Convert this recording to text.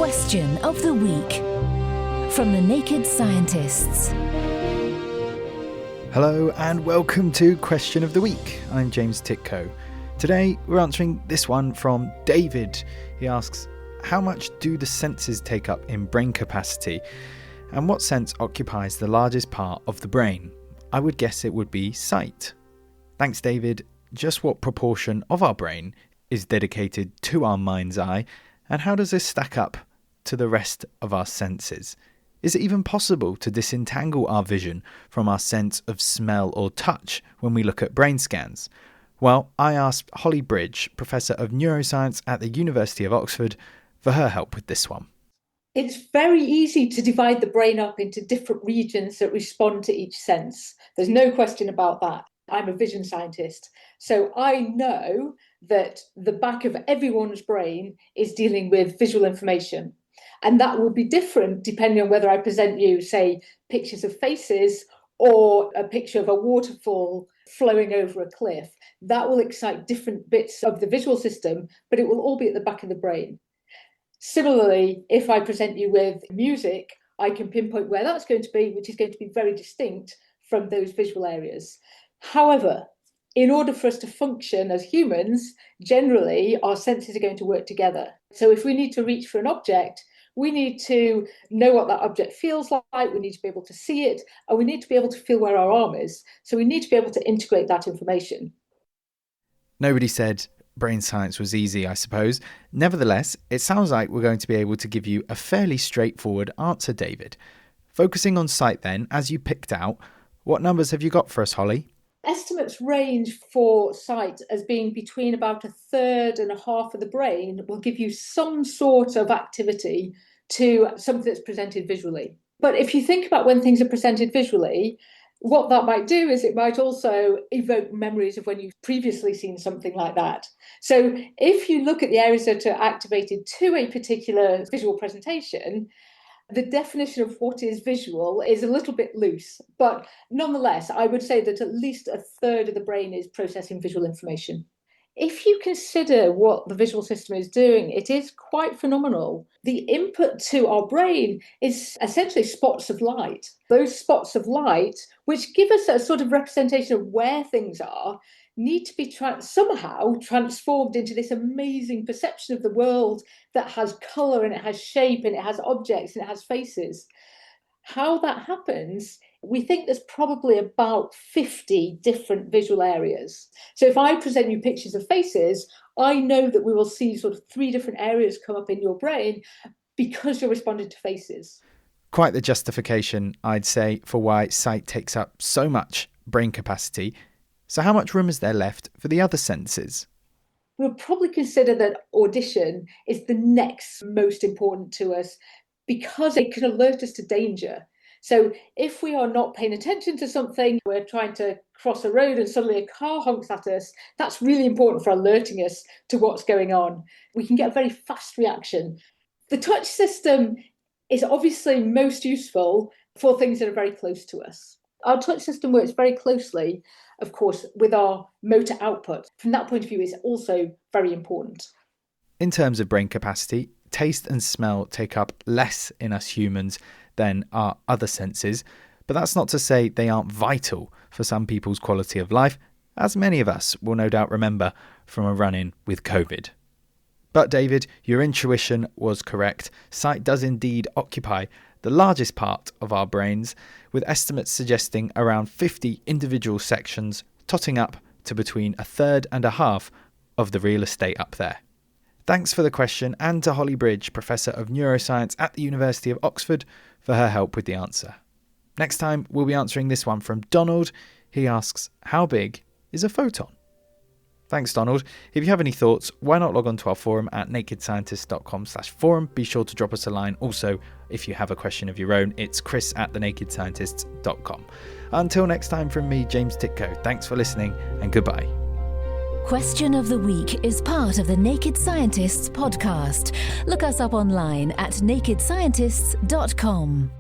Question of the Week from the Naked Scientists. Hello and welcome to Question of the Week. I'm James Titko. Today we're answering this one from David. He asks, how much do the senses take up in brain capacity? And what sense occupies the largest part of the brain? I would guess it would be sight. Thanks, David. Just what proportion of our brain is dedicated to our mind's eye? And how does this stack up to the rest of our senses? Is it even possible to disentangle our vision from our sense of smell or touch when we look at brain scans? Well, I asked Holly Bridge, Professor of Neuroscience at the University of Oxford, for her help with this one. It's very easy to divide the brain up into different regions that respond to each sense. There's no question about that. I'm a vision scientist, so I know that the back of everyone's brain is dealing with visual information. And that will be different depending on whether I present you, say, pictures of faces or a picture of a waterfall flowing over a cliff. That will excite different bits of the visual system, but it will all be at the back of the brain. Similarly, if I present you with music, I can pinpoint where that's going to be, which is going to be very distinct from those visual areas. However, in order for us to function as humans, generally our senses are going to work together. So if we need to reach for an object, we need to know what that object feels like, we need to be able to see it, and we need to be able to feel where our arm is. So we need to be able to integrate that information. Nobody said brain science was easy, I suppose. Nevertheless, it sounds like we're going to be able to give you a fairly straightforward answer, David. Focusing on sight then, as you picked out, what numbers have you got for us, Holly? Estimates range for sight as being between about a third and a half of the brain will give you some sort of activity to something that's presented visually. But if you think about when things are presented visually, what that might do is it might also evoke memories of when you've previously seen something like that. So if you look at the areas that are activated to a particular visual presentation, the definition of what is visual is a little bit loose, but nonetheless, I would say that at least a third of the brain is processing visual information. If you consider what the visual system is doing, it is quite phenomenal. The input to our brain is essentially spots of light. Those spots of light, which give us a sort of representation of where things are, need to be somehow transformed into this amazing perception of the world that has colour and it has shape and it has objects and it has faces. How that happens, we think there's probably about 50 different visual areas. So if I present you pictures of faces, I know that we will see sort of 3 different areas come up in your brain because you're responding to faces. Quite the justification, I'd say, for why sight takes up so much brain capacity. So how much room is there left for the other senses? We'll probably consider that audition is the next most important to us because it can alert us to danger. So if we are not paying attention to something, we're trying to cross a road and suddenly a car honks at us, that's really important for alerting us to what's going on. We can get a very fast reaction. The touch system is obviously most useful for things that are very close to us. Our touch system works very closely, of course, with our motor output. From that point of view, it's also very important. In terms of brain capacity, taste and smell take up less in us humans than our other senses, but that's not to say they aren't vital for some people's quality of life, as many of us will no doubt remember from a run-in with COVID. But David, your intuition was correct. Sight does indeed occupy the largest part of our brains, with estimates suggesting around 50 individual sections, totting up to between a third and a half of the real estate up there. Thanks for the question, and to Holly Bridge, Professor of Neuroscience at the University of Oxford, for her help with the answer. Next time, we'll be answering this one from Donald. He asks, how big is a photon? Thanks, Donald. If you have any thoughts, why not log on to our forum at nakedscientist.com/forum. Be sure to drop us a line. Also, if you have a question of your own, it's chris@thenakedscientists.com. Until next time from me, James Titko, thanks for listening and goodbye. Question of the Week is part of the Naked Scientists podcast. Look us up online at nakedscientists.com.